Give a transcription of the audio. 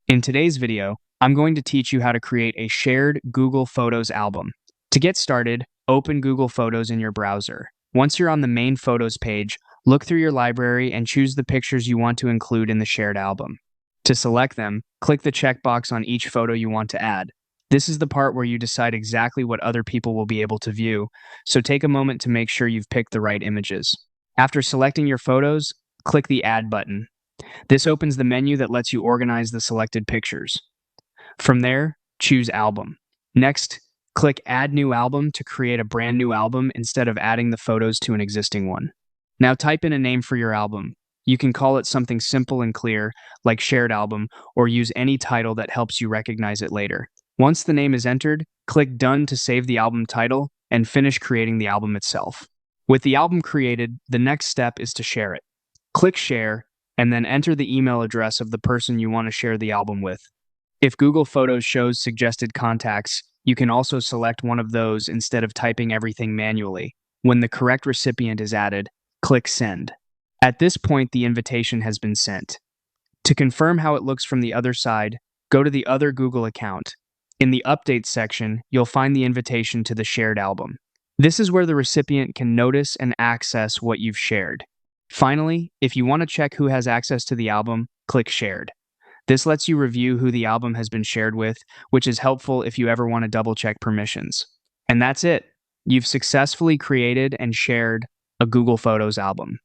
In today's video, I'm going to teach you how to create a shared Google Photos album. To get started, open Google Photos in your browser. Once you're on the main Photos page, look through your library and choose the pictures you want to include in the shared album. To select them, click the checkbox on each photo you want to add. This is the part where you decide exactly what other people will be able to view, so take a moment to make sure you've picked the right images. After selecting your photos, click the Add button. This opens the menu that lets you organize the selected pictures. From there, choose Album. Next, click Add New Album to create a brand new album instead of adding the photos to an existing one. Now type in a name for your album. You can call it something simple and clear, like Shared Album, or use any title that helps you recognize it later. Once the name is entered, click Done to save the album title and finish creating the album itself. With the album created, the next step is to share it. Click Share, and then enter the email address of the person you want to share the album with. If Google Photos shows suggested contacts, you can also select one of those instead of typing everything manually. When the correct recipient is added, click Send. At this point, the invitation has been sent. To confirm how it looks from the other side, go to the other Google account. In the Updates section, you'll find the invitation to the shared album. This is where the recipient can notice and access what you've shared. Finally, if you want to check who has access to the album, click Shared. This lets you review who the album has been shared with, which is helpful if you ever want to double-check permissions. And that's it. You've successfully created and shared a Google Photos album.